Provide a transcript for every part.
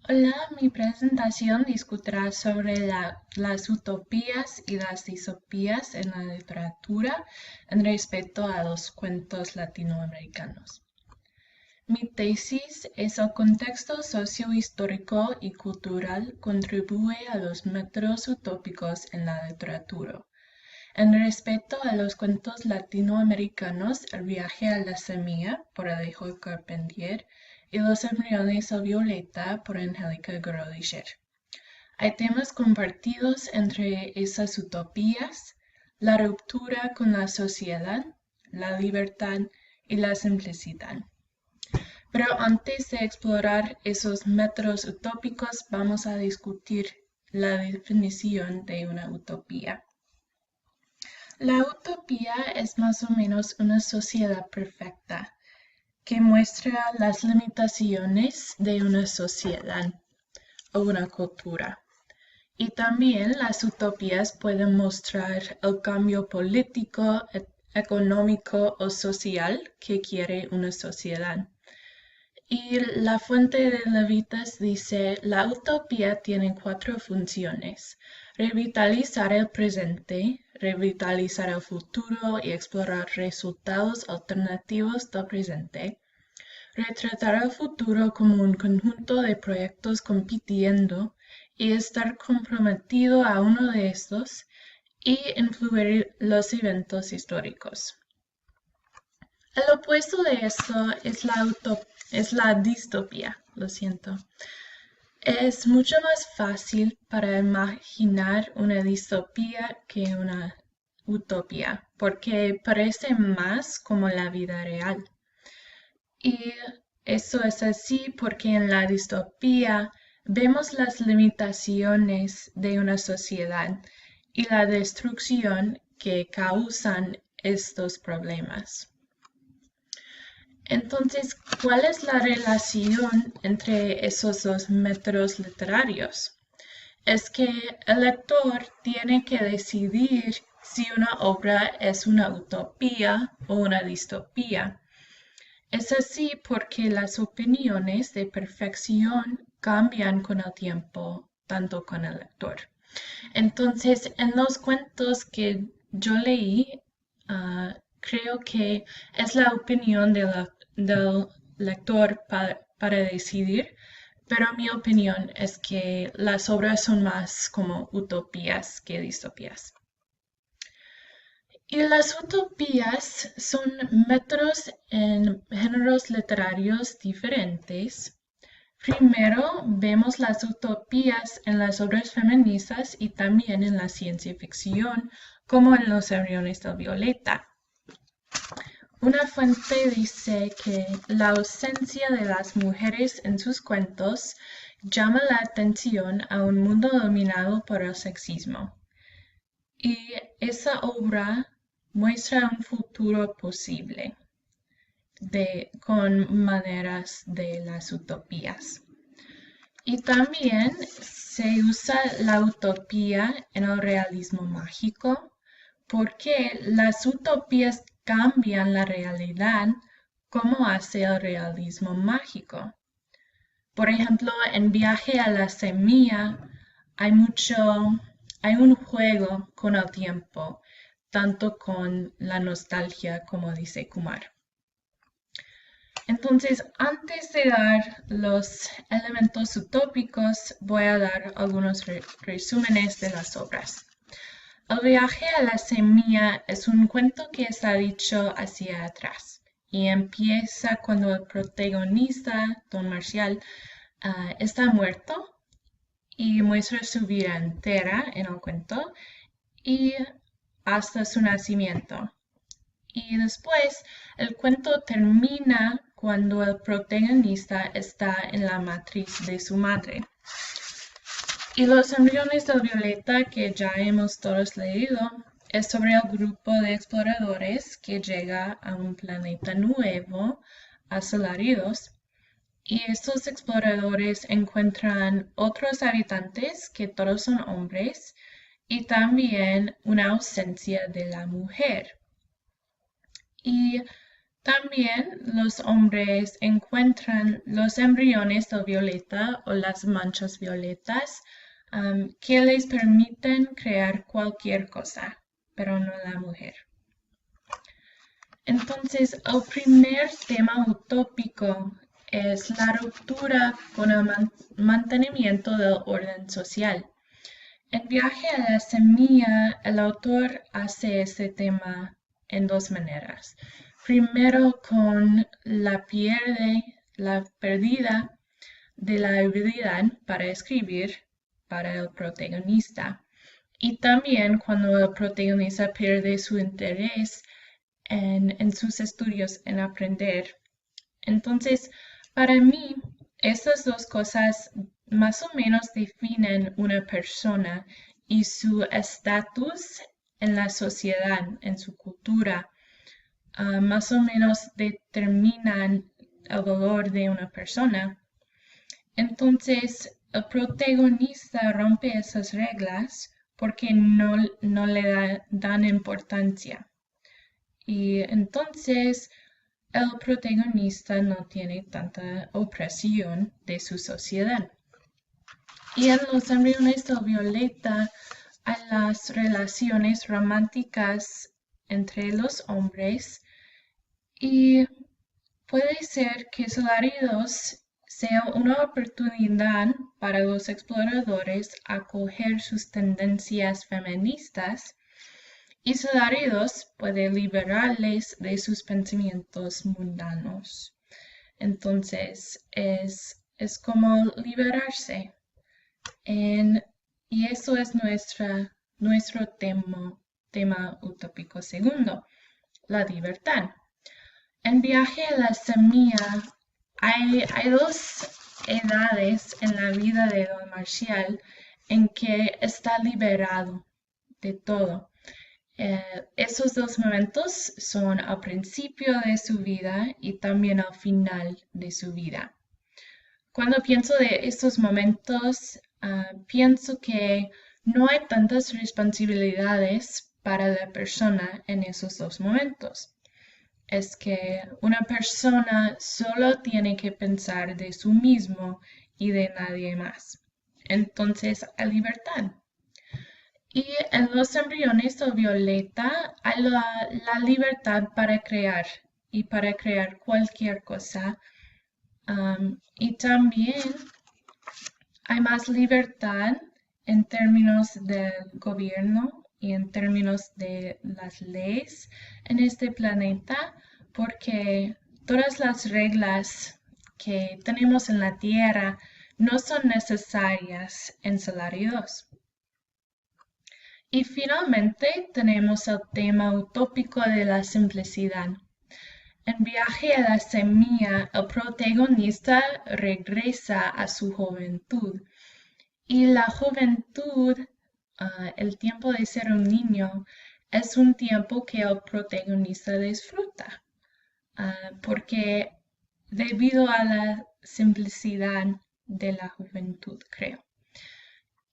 Hola, mi presentación discutirá sobre las utopías y las distopías en la literatura en respecto a los cuentos latinoamericanos. Mi tesis es el contexto sociohistórico y cultural contribuye a los métodos utópicos en la literatura. En respecto a los cuentos latinoamericanos, El viaje a la semilla, por Alejo Carpentier, y Los embriones de Violeta, por Angélica Gerolicher. Hay temas compartidos entre esas utopías: la ruptura con la sociedad, la libertad y la simplicidad. Pero antes de explorar esos métodos utópicos, vamos a discutir la definición de una utopía. La utopía es más o menos una sociedad perfecta que muestra las limitaciones de una sociedad o una cultura. Y también las utopías pueden mostrar el cambio político, económico o social que quiere una sociedad. Y la fuente de Levitas dice: la utopía tiene 4 funciones: revitalizar el presente, revitalizar el futuro y explorar resultados alternativos del presente, retratar el futuro como un conjunto de proyectos compitiendo y estar comprometido a uno de estos, y influir los eventos históricos. El opuesto de esto es la distopía, lo siento. Es mucho más fácil para imaginar una distopía que una utopía, porque parece más como la vida real. Y eso es así porque en la distopía vemos las limitaciones de una sociedad y la destrucción que causan estos problemas. Entonces, ¿cuál es la relación entre esos dos métodos literarios? Es que el lector tiene que decidir si una obra es una utopía o una distopía. Es así porque las opiniones de perfección cambian con el tiempo, tanto con el lector. Entonces, en los cuentos que yo leí, creo que es la opinión del lector para decidir, pero mi opinión es que las obras son más como utopías que distopías. Y las utopías son métodos en géneros literarios diferentes. Primero vemos las utopías en las obras feministas y también en la ciencia ficción, como en Los embriones de Violeta. Una fuente dice que la ausencia de las mujeres en sus cuentos llama la atención a un mundo dominado por el sexismo. Y esa obra muestra un futuro posible con maneras de las utopías. Y también se usa la utopía en el realismo mágico porque las utopías cambian la realidad como hace el realismo mágico. Por ejemplo, en Viaje a la semilla hay un juego con el tiempo, tanto con la nostalgia como dice Kumar. Entonces, antes de dar los elementos utópicos, voy a dar algunos resúmenes de las obras. El viaje a la semilla es un cuento que está dicho hacia atrás y empieza cuando el protagonista, Don Marcial, está muerto y muestra su vida entera en el cuento y hasta su nacimiento. Y después el cuento termina cuando el protagonista está en la matriz de su madre. Y Los embriones de Violeta, que ya hemos todos leído, es sobre el grupo de exploradores que llega a un planeta nuevo, a Solaridos, y estos exploradores encuentran otros habitantes que todos son hombres y también una ausencia de la mujer. Y También los hombres encuentran los embriones del violeta o las manchas violetas que les permiten crear cualquier cosa, pero no la mujer. Entonces, el primer tema utópico es la ruptura con el mantenimiento del orden social. En Viaje a la Semilla, el autor hace este tema en dos maneras. Primero, con la pérdida de la habilidad para escribir para el protagonista. Y también cuando el protagonista pierde su interés en sus estudios, en aprender. Entonces, para mí, estas dos cosas más o menos definen una persona y su estatus en la sociedad, en su cultura. Más o menos determinan el valor de una persona. Entonces, el protagonista rompe esas reglas porque no le dan importancia. Y entonces el protagonista no tiene tanta opresión de su sociedad. Y en Los embriones del violeta hay las relaciones románticas entre los hombres y puede ser que Solaridos sea una oportunidad para los exploradores acoger sus tendencias feministas y Solaridos puede liberarles de sus pensamientos mundanos. Entonces es como liberarse. Y eso es nuestro tema utópico segundo, la libertad. En Viaje a la Semilla hay dos edades en la vida de Don Marcial en que está liberado de todo. Esos dos momentos son al principio de su vida y también al final de su vida. Cuando pienso de estos momentos, pienso que no hay tantas responsabilidades para la persona en esos dos momentos. Es que una persona solo tiene que pensar de sí mismo y de nadie más. Entonces hay libertad. Y en Los embriones del violeta hay la libertad para crear y para crear cualquier cosa. Y también hay más libertad en términos del gobierno y en términos de las leyes en este planeta, porque todas las reglas que tenemos en la Tierra no son necesarias en Solari 2. Y finalmente tenemos el tema utópico de la simplicidad. En Viaje a la Semilla, el protagonista regresa a su juventud. Y la juventud, el tiempo de ser un niño, es un tiempo que el protagonista disfruta. Porque debido a la simplicidad de la juventud, creo.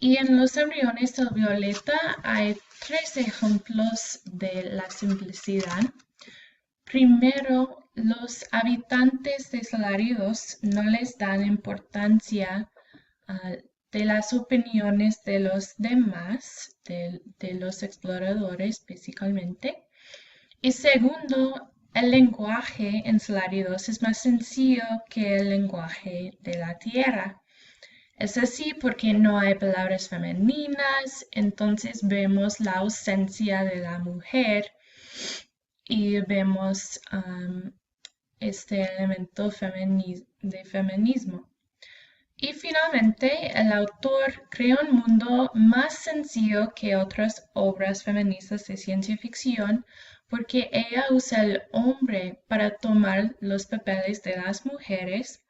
Y en Los embriones del violeta hay 3 ejemplos de la simplicidad. Primero, los habitantes de Solari 2 no les dan importancia de las opiniones de los demás, de los exploradores específicamente. Y segundo, el lenguaje en Solari 2 es más sencillo que el lenguaje de la Tierra. Es así porque no hay palabras femeninas, entonces vemos la ausencia de la mujer y vemos este elemento de feminismo. Y finalmente, el autor crea un mundo más sencillo que otras obras feministas de ciencia ficción porque ella usa el hombre para tomar los papeles de las mujeres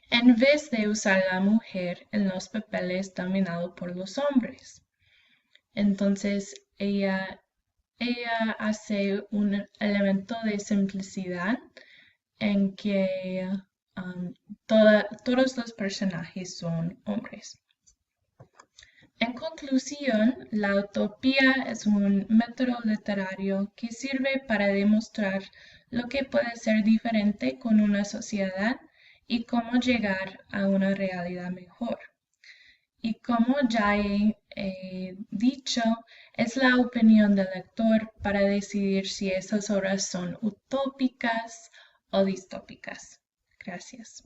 en vez de usar la mujer en los papeles dominados por los hombres. Entonces, ella hace un elemento de simplicidad en que todos los personajes son hombres. En conclusión, la utopía es un método literario que sirve para demostrar lo que puede ser diferente con una sociedad y cómo llegar a una realidad mejor. Y como ya he dicho, es la opinión del lector para decidir si esas obras son utópicas o distópicas. Gracias.